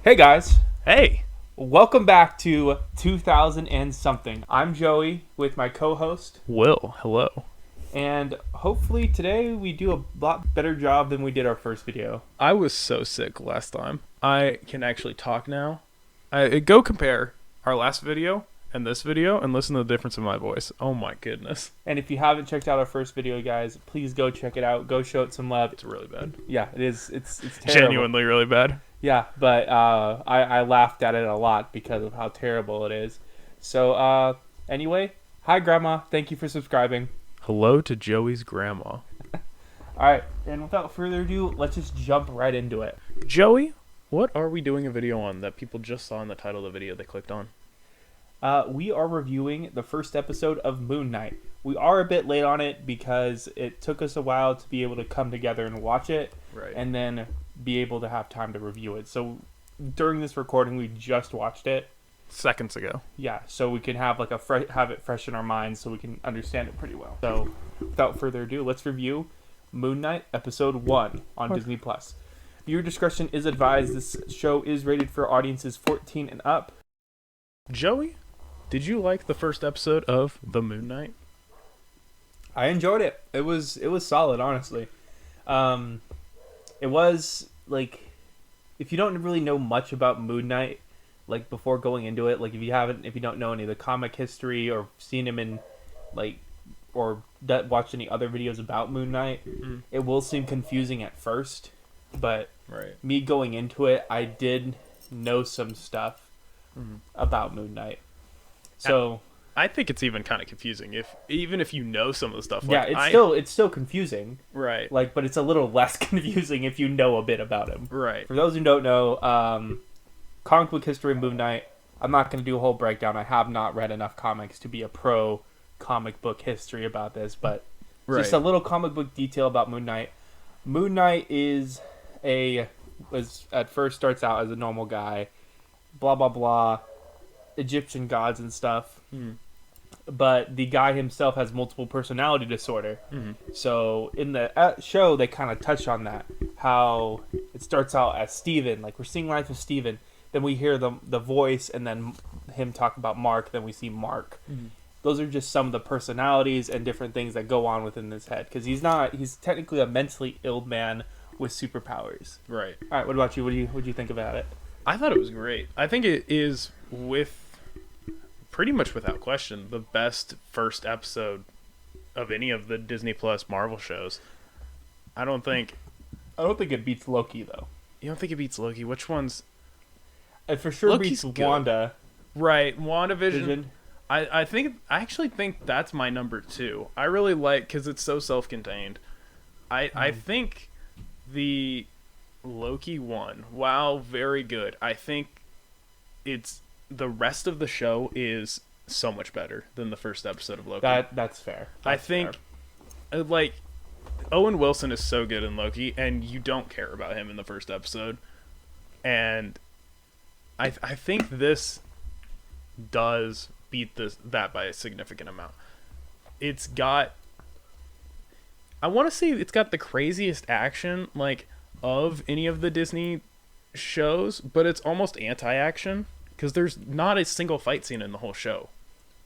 Hey guys, Hey, welcome back to 2000 and something. I'm Joey with my co-host, Will, hello. and hopefully today we do a lot better job than we did our first video. I was so sick last time. I can actually talk now. Go compare our last video and this video and listen to the difference in my voice. Oh my goodness. And if you haven't checked out our first video, guys, please go check it out. Go show it some love. It's really bad. Yeah, it is. It's terrible. Genuinely really bad. Yeah, but I laughed at it a lot because of how terrible it is. So anyway, hi Grandma. Thank you for subscribing. Hello to Joey's grandma. All right, and without further ado, let's just jump right into it. Joey, what are we doing a video on that people just saw in the title of the video they clicked on? We are reviewing the first episode of Moon Knight. We are a bit late on it because it took us a while to be able to come together and watch it, Right. and then be able to have time to review it. So during this recording, we just watched it. Seconds ago. Yeah, so we can have like have it fresh in our minds, so we can understand it pretty well. So without further ado, let's review Moon Knight episode 1 on Disney Plus. Viewer discretion is advised. This show is rated for audiences 14 and up. Joey, did you like the first episode of The Moon Knight? I enjoyed it. It was solid, honestly. It was like, if you don't really know much about Moon Knight, like before going into it, like if you don't know any of the comic history or seen him in like or watched any other videos about Moon Knight, it will seem confusing at first. But Right. me going into it, I did know some stuff about Moon Knight. So I think it's even kind of confusing even if you know some of the stuff. yeah, Like, it's still confusing. right. Like, but it's a little less confusing if you know a bit about him. Right. For those who don't know, comic book history of Moon Knight, I'm not going to do a whole breakdown. I have not read enough comics to be a pro comic book history about this, but just a little comic book detail about Moon Knight. Moon Knight at first starts out as a normal guy, blah blah blah, Egyptian gods and stuff. But the guy himself has multiple personality disorder. So in the show, they kind of touch on that. How it starts out as Steven, like we're seeing life of Steven. Then we hear the voice, and then him talk about Mark. Then we see Mark. Those are just some of the personalities and different things that go on within his head. Because he's technically a mentally ill man with superpowers. Right. All right, what about you? What do you think about it? I thought it was great. I think it is pretty much without question the best first episode of any of the Disney Plus Marvel shows. I don't think it beats Loki though. You don't think it beats Loki? Which one's It for sure Loki's beats good. Wanda. right? WandaVision. Vision. I actually think that's my number 2. I really like because it's so self-contained. I think the Loki one, while very good, I think it's the rest of the show is so much better than the first episode of Loki. That's fair. I That's think fair. like Owen Wilson is so good in Loki, and you don't care about him in the first episode. And I think this does beat that by a significant amount. It's got, I want to say it's got the craziest action like of any of the Disney shows, but it's almost anti-action because there's not a single fight scene in the whole show.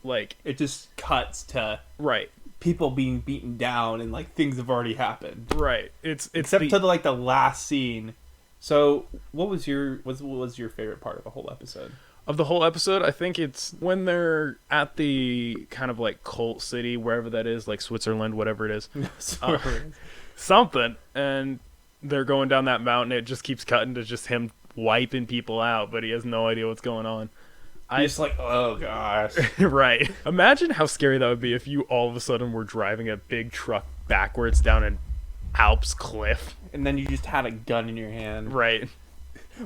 Like, It just cuts to right. people being beaten down and like things have already happened. Right. It's Except to the last scene. So, what was your favorite part of the whole episode? of the whole episode. I think it's when they're at the kind of like cult city, wherever that is, like Switzerland, whatever it is, something, and they're going down that mountain. It just keeps cutting to just him wiping people out, but he has no idea what's going on. Just like, oh gosh. Right. Imagine how scary that would be if you all of a sudden were driving a big truck backwards down an Alps cliff. And then you just had a gun in your hand. Right.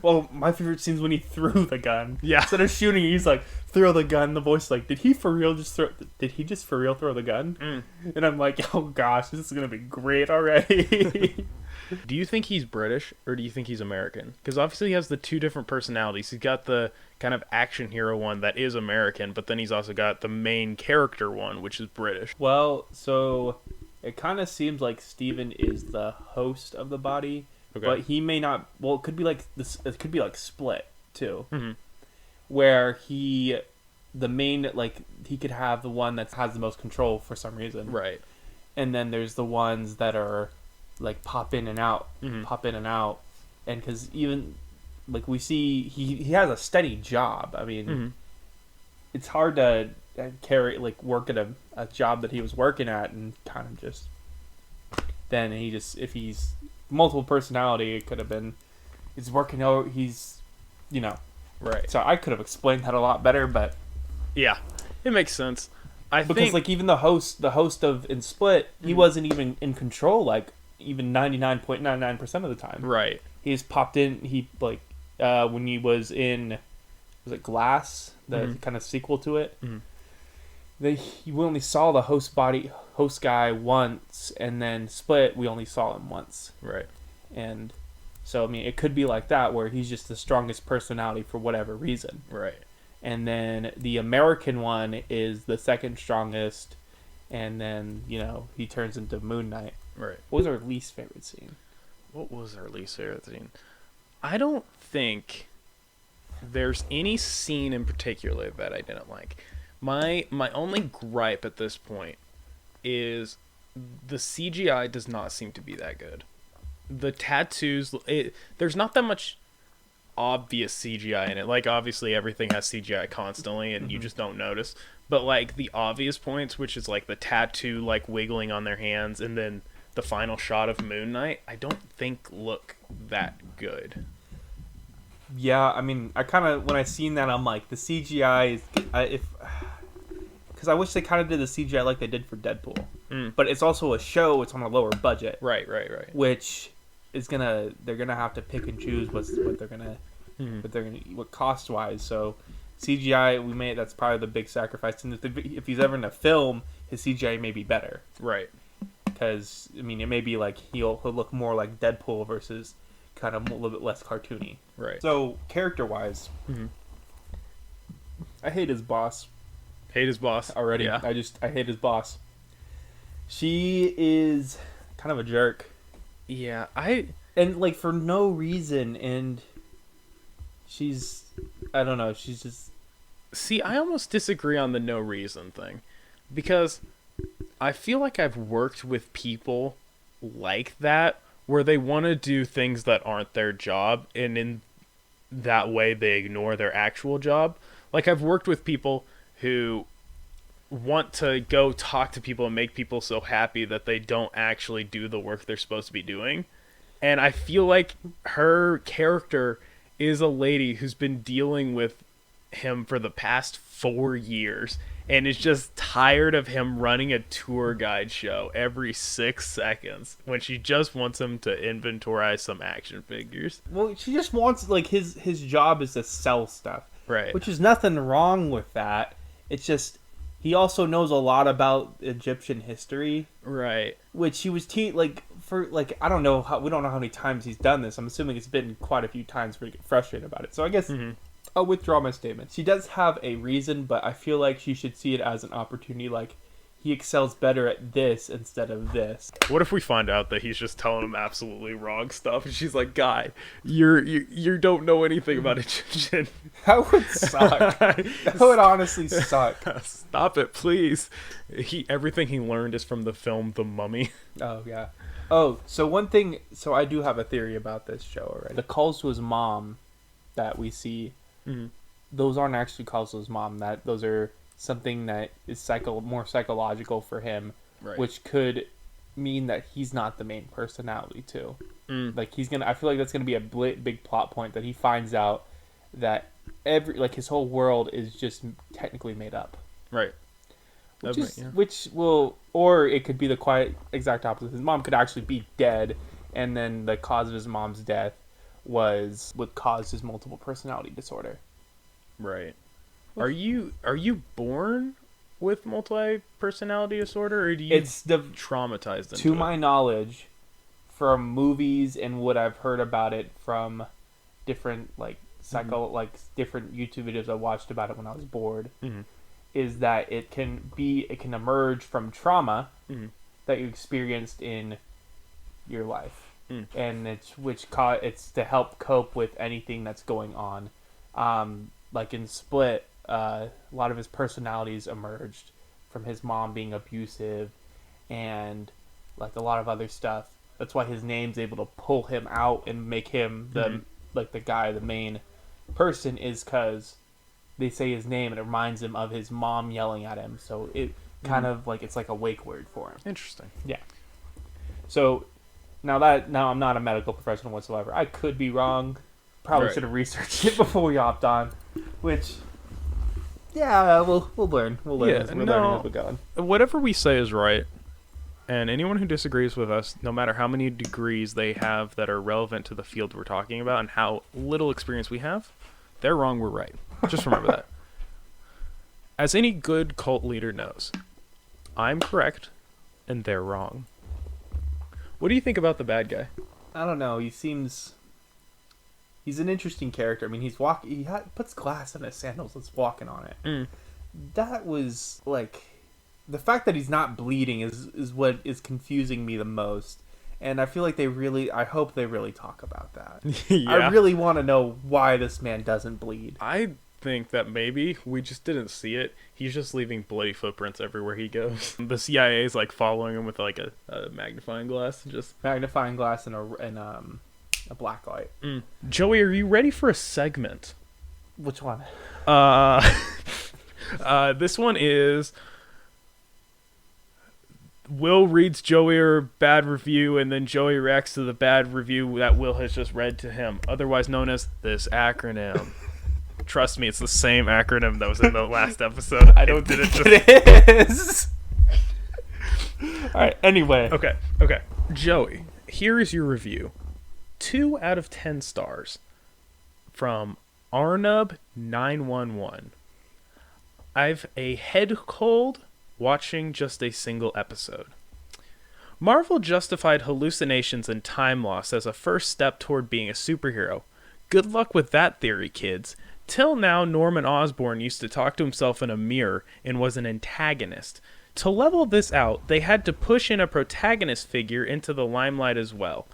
Well, my favorite scene is when he threw the gun. Yeah. Instead of shooting, he's like, throw the gun. The voice like, did he just for real throw the gun? And I'm like, oh gosh, this is going to be great already. Do you think he's British or do you think he's American? Because obviously he has the two different personalities. He's got the kind of action hero one that is American, but then he's also got the main character one, which is British. Well, so it kind of seems like Steven is the host of the body, Okay. but he may not. Well, it could be like this. It could be like split. too, Mm-hmm. where he could have the one that has the most control for some reason, Right. and then there's the ones that are like pop in and out, and because even like we see he has a steady job. I mean, it's hard to work at a job that he was working at and kind of just then if he's multiple personality, it could have been he's working out, right. So I could have explained that a lot better, but Yeah, it makes sense. because like even the host of in Split, he wasn't even in control like even 99.99% of the time. Right. He's popped in. He when he was in, was it Glass, the kind of sequel to it? We only saw the host guy once, and then Split we only saw him once. Right. And so I mean, it could be like that where he's just the strongest personality for whatever reason. Right. And then the American one is the second strongest, and then he turns into Moon Knight. Right. What was our least favorite scene? What was our least favorite scene? I don't think there's any scene in particular that I didn't like. My only gripe at this point is the CGI does not seem to be that good. The tattoos, there's not that much obvious CGI in it. Like, obviously everything has CGI constantly and you just don't notice. But like the obvious points, which is like the tattoo like wiggling on their hands and then the final shot of Moon Knight, I don't think look that good. Yeah, I mean, I kind of when I seen that, I'm like, the CGI is because I wish they kind of did the CGI like they did for Deadpool, but it's also a show; it's on a lower budget, Right. which is they're gonna have to pick and choose what cost wise. So CGI, that's probably the big sacrifice, and if he's ever in a film, his CGI may be better, Right. because I mean, it may be like he'll look more like Deadpool versus kind of a little bit less cartoony. Right. So character-wise, I hate his boss. Hate his boss Already. Yeah. I hate his boss. She is kind of a jerk. Yeah. And like for no reason, and I don't know, she's just... See, I almost disagree on the no reason thing. Because I feel like I've worked with people like that where they want to do things that aren't their job, and in that way they ignore their actual job. Like, I've worked with people who want to go talk to people and make people so happy that they don't actually do the work they're supposed to be doing. And I feel like her character is a lady who's been dealing with him for the past 4 years and is just tired of him running a tour guide show every 6 seconds when she just wants him to inventorize some action figures. Well, she just wants, like, his job is to sell stuff. Right. Which is nothing wrong with that. It's just, he also knows a lot about Egyptian history. Right. Which he was I don't know we don't know how many times he's done this. I'm assuming it's been quite a few times for you to get frustrated about it. So I guess I'll withdraw my statement. She does have a reason, but I feel like she should see it as an opportunity. Like, he excels better at this instead of this. What if we find out that he's just telling him absolutely wrong stuff, and she's like, "Guy, you don't know anything about Egyptian." That would suck. That would honestly suck. Stop it, please. Everything he learned is from the film The Mummy. Oh yeah. Oh, so one thing. So I do have a theory about this show already. The calls to his mom that we see, those aren't actually calls to his mom. Those are something that is more psychological for him, right. Which could mean that he's not the main personality too. Like I feel like that's gonna be a big plot point that he finds out that his whole world is just technically made up. Right. Which will, or it could be the quiet exact opposite. His mom could actually be dead, and then the cause of his mom's death was what caused his multiple personality disorder. Right. Are you born with multi-personality disorder, or do you traumatized into to my knowledge, from movies and what I've heard about it from different different YouTube videos I watched about it when I was bored, is that it can emerge from trauma that you experienced in your life, and it's to help cope with anything that's going on Like in Split, a lot of his personalities emerged from his mom being abusive, and like a lot of other stuff. That's why his name's able to pull him out and make him the like the guy, the main person, is because they say his name and it reminds him of his mom yelling at him. So it kind of like it's like a wake word for him. Interesting. Yeah. So now I'm not a medical professional whatsoever. I could be wrong. Probably should have researched it before we hopped on. Which, yeah, we'll learn. We'll learn. We're learning as we go. Whatever we say is right. And anyone who disagrees with us, no matter how many degrees they have that are relevant to the field we're talking about and how little experience we have, they're wrong, we're right. Just remember that. As any good cult leader knows, I'm correct and they're wrong. What do you think about the bad guy? I don't know. He's an interesting character. I mean, he puts glass in his sandals and is walking on it. That was like... The fact that he's not bleeding is what is confusing me the most. And I feel like I hope they really talk about that. Yeah. I really want to know why this man doesn't bleed. I think that maybe we just didn't see it. He's just leaving bloody footprints everywhere he goes. The CIA is like following him with like a magnifying glass. Just magnifying glass and a black light. Joey, are you ready for a segment? Which one? This one is... Will reads Joey a bad review, and then Joey reacts to the bad review that Will has just read to him, otherwise known as this acronym. Trust me, it's the same acronym that was in the last episode. I don't think it is. Alright, anyway. Okay. Joey, here is your review. 2 out of 10 stars from Arnub911. I've a head cold watching just a single episode. Marvel justified hallucinations and time loss as a first step toward being a superhero. Good luck with that theory, kids. Till now, Norman Osborn used to talk to himself in a mirror and was an antagonist. To level this out, they had to push in a protagonist figure into the limelight as well.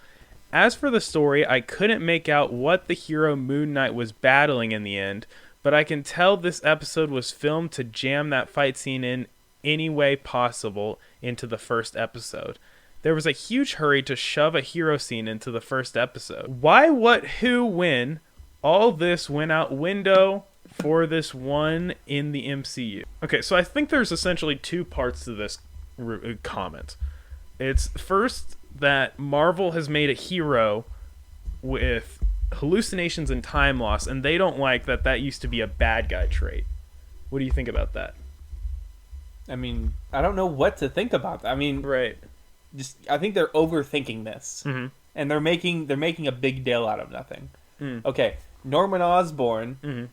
As for the story, I couldn't make out what the hero Moon Knight was battling in the end, but I can tell this episode was filmed to jam that fight scene in any way possible into the first episode. There was a huge hurry to shove a hero scene into the first episode. Why, what, who, when? All this went out window for this one in the MCU. Okay, so I think there's essentially 2 parts to this comment. It's first that Marvel has made a hero with hallucinations and time loss, and they don't like that used to be a bad guy trait. What do you think about that? I mean, I don't know what to think about that. I mean, right. I think they're overthinking this, and they're making a big deal out of nothing. Okay, Norman Osborn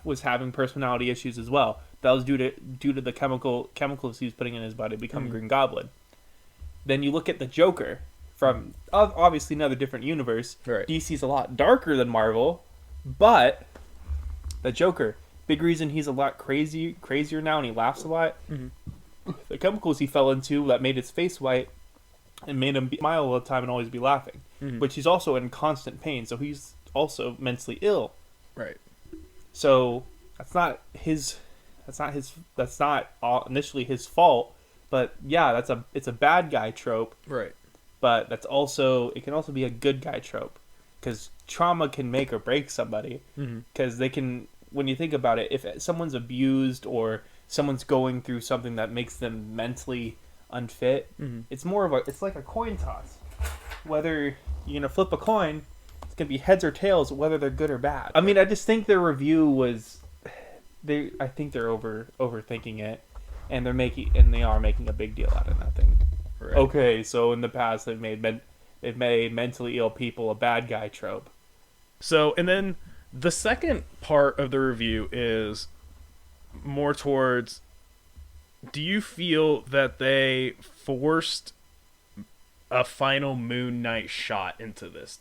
was having personality issues as well. That was due to the chemicals he was putting in his body to become Green Goblin. Then you look at the Joker from obviously another different universe. Right. DC's a lot darker than Marvel, but the Joker. Big reason he's a lot crazier now, and he laughs a lot. The chemicals he fell into that made his face white and made him smile all the time and always be laughing. But he's also in constant pain, so he's also mentally ill. Right. So that's not initially his fault. But yeah, it's a bad guy trope. Right. But it can also be a good guy trope, because trauma can make or break somebody. Because they can. When you think about it, if someone's abused or someone's going through something that makes them mentally unfit, it's like a coin toss. Whether you're gonna flip a coin, it's gonna be heads or tails, whether they're good or bad. I mean, I just think their review was, I think they're overthinking it, and they are making a big deal out of nothing. Right. Okay, so in the past they've made mentally ill people a bad guy trope. So, and then the second part of the review is more towards, do you feel that they forced a final Moon Knight shot into this?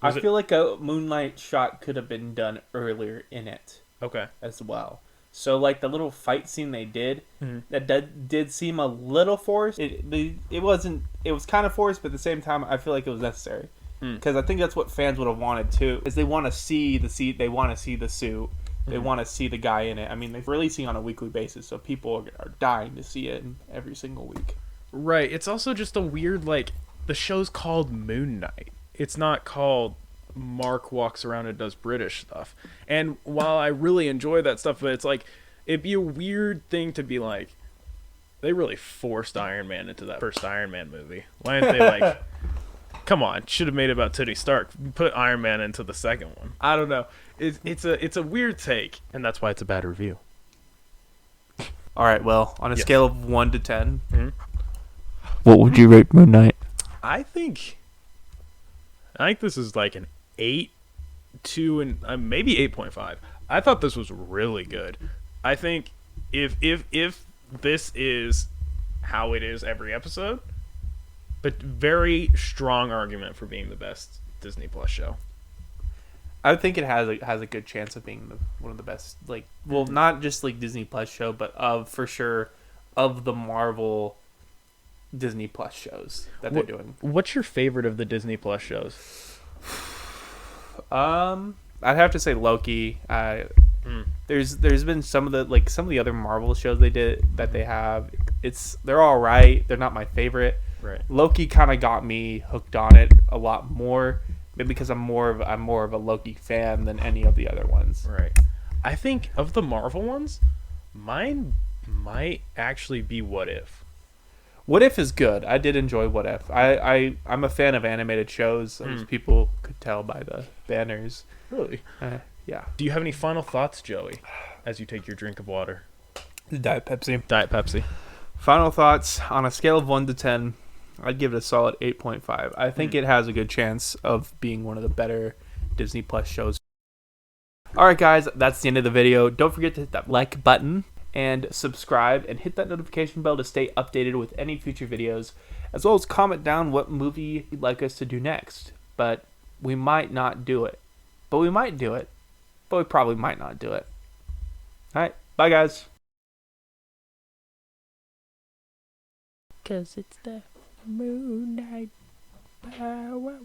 I feel like a Moon Knight shot could have been done earlier in it. Okay. As well. So, like, the little fight scene they did, that did seem a little forced. It was kind of forced, but at the same time, I feel like it was necessary. because I think that's what fans would have wanted too. Is they want to see the suit, they want to see the suit, they want to see the guy in it. I mean, they're releasing on a weekly basis, so people are dying to see it every single week. Right. It's also just a weird, like, the show's called Moon Knight. It's not called Mark walks around and does British stuff. And while I really enjoy that stuff, but it's like, it'd be a weird thing to be like, they really forced Iron Man into that first Iron Man movie. Why didn't they, like, come on, should have made it about Tony Stark. Put Iron Man into the second one. I don't know. It's a weird take, and that's why it's a bad review. All right, well, on a scale of 1 to 10, What would you rate Moon Knight? I think this is like an 8, 2, and maybe 8.5. I thought this was really good. I think if this is how it is every episode, but very strong argument for being the best Disney Plus show. I think it has a good chance of being one of the best, like, well, not just like Disney Plus show, but for sure of the Marvel Disney Plus shows that they're doing. What's your favorite of the Disney Plus shows? I'd have to say Loki. There's been some of the other Marvel shows they did that they have. They're all right. They're not my favorite. Right. Loki kind of got me hooked on it a lot more, maybe because I'm more of a Loki fan than any of the other ones. Right. I think of the Marvel ones, mine might actually be What If. What If is good. I did enjoy What If. I'm a fan of animated shows, as people could tell by the banners. Really? Yeah. Do you have any final thoughts, Joey, as you take your drink of water? Diet Pepsi. Diet Pepsi. Final thoughts on a scale of 1 to 10. I'd give it a solid 8.5. I think it has a good chance of being one of the better Disney Plus shows. Alright guys, that's the end of the video. Don't forget to hit that like button and subscribe and hit that notification bell to stay updated with any future videos, as well as comment down what movie you'd like us to do next. But we might not do it. But we might do it. But we probably might not do it. Alright, bye guys. 'Cause it's the Moon Knight power.